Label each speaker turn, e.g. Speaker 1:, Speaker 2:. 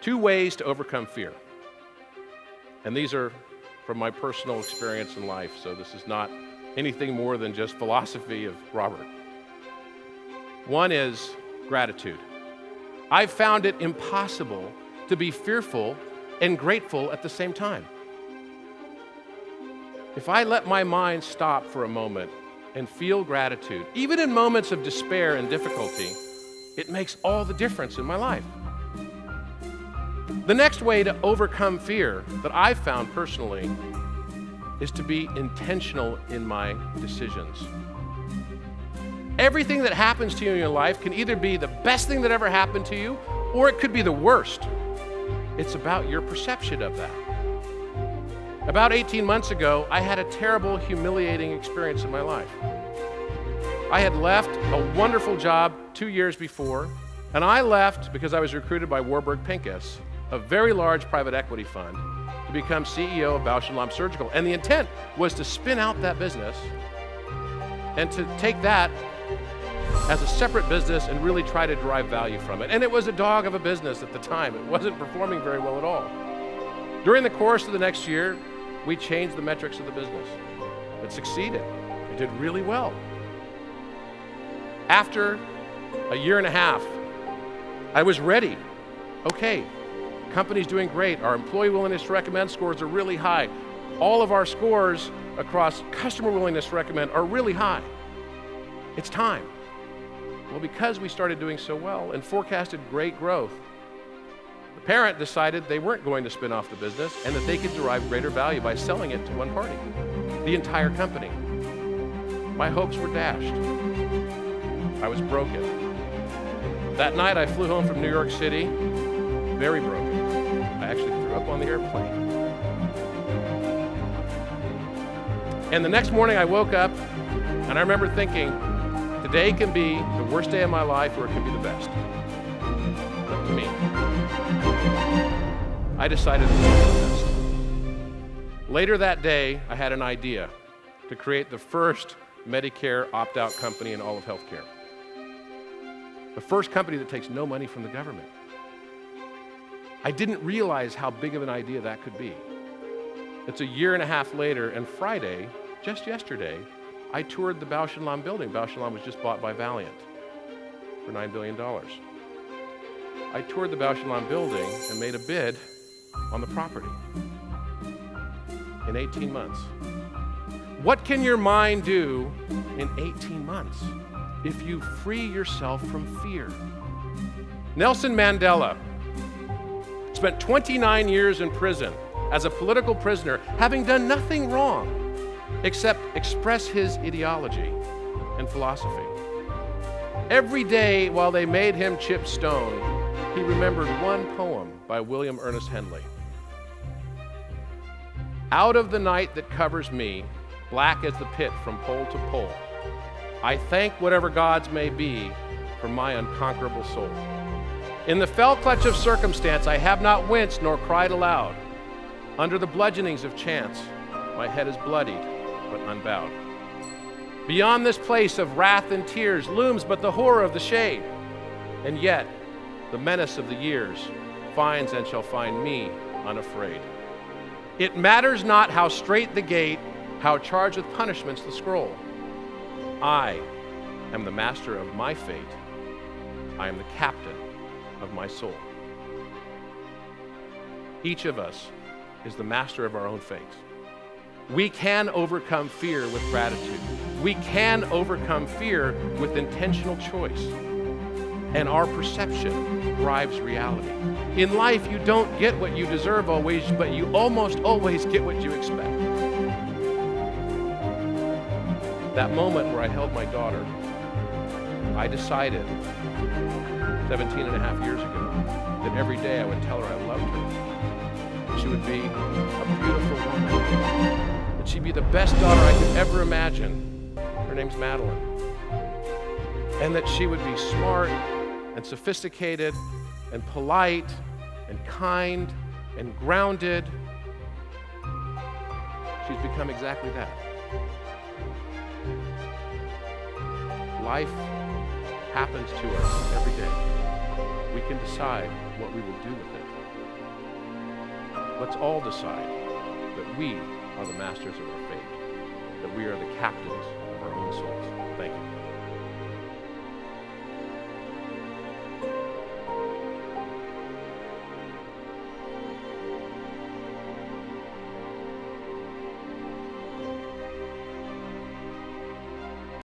Speaker 1: 2 ways to overcome fear. And these are from my personal experience in life, so this is not anything more than just philosophy of Robert. One is gratitude. I've found it impossible to be fearful and grateful at the same time. If I let my mind stop for a moment and feel gratitude, even in moments of despair and difficulty, it makes all the difference in my life. The next way to overcome fear that I've found personally is to be intentional in my decisions. Everything that happens to you in your life can either be the best thing that ever happened to you, or it could be the worst. It's about your perception of that. About 18 months ago, I had a terrible, humiliating experience in my life. I had left a wonderful job 2 years before, and I left because I was recruited by Warburg Pincus, a very large private equity fund, to become CEO of Bausch & Lomb Surgical. And the intent was to spin out that business and to take that as a separate business and really try to derive value from it. And it was a dog of a business at the time. It wasn't performing very well at all. During the course of the next year, we changed the metrics of the business. It succeeded. It did really well. After a year and a half, I was ready. Okay, company's doing great. Our employee willingness to recommend scores are really high. All of our scores across customer willingness to recommend are really high. It's time. Well, because we started doing so well and forecasted great growth, the parent decided they weren't going to spin off the business and that they could derive greater value by selling it to one party, the entire company. My hopes were dashed. I was broken. That night I flew home from New York City, very broken. I actually threw up on the airplane. And the next morning I woke up and I remember thinking, today can be the worst day of my life or it can be the best. Up to me. I decided to be the best. Later that day, I had an idea to create the first Medicare opt-out company in all of healthcare. The first company that takes no money from the government. I didn't realize how big of an idea that could be. It's a year and a half later, and Friday, just yesterday, I toured the Bausch & Lomb building. Bausch & Lomb was just bought by Valeant for $9 billion. I toured the Bausch & Lomb building and made a bid on the property in 18 months. What can your mind do in 18 months if you free yourself from fear? Nelson Mandela spent 29 years in prison as a political prisoner, having done nothing wrong except express his ideology and philosophy. Every day while they made him chip stone, he remembered one poem by William Ernest Henley. Out of the night that covers me, black as the pit from pole to pole, I thank whatever gods may be for my unconquerable soul. In the fell clutch of circumstance, I have not winced nor cried aloud. Under the bludgeonings of chance, my head is bloodied but unbowed. Beyond this place of wrath and tears looms but the horror of the shade, and yet the menace of the years finds and shall find me unafraid. It matters not how strait the gate, how charged with punishments the scroll. I am the master of my fate. I am the captain of my soul. Each of us is the master of our own fate. We can overcome fear with gratitude. We can overcome fear with intentional choice. And our perception drives reality. In life, you don't get what you deserve always, but you almost always get what you expect. That moment where I held my daughter, I decided 17 and a half years ago that every day I would tell her I loved her. She would be a beautiful woman. That she'd be the best daughter I could ever imagine. Her name's Madeline. And that she would be smart and sophisticated and polite and kind and grounded. She's become exactly that. Life happens to us every day. We can decide what we will do with it. let's all decide that we are the masters of our fate, that we are the captains of our own souls. Thank you.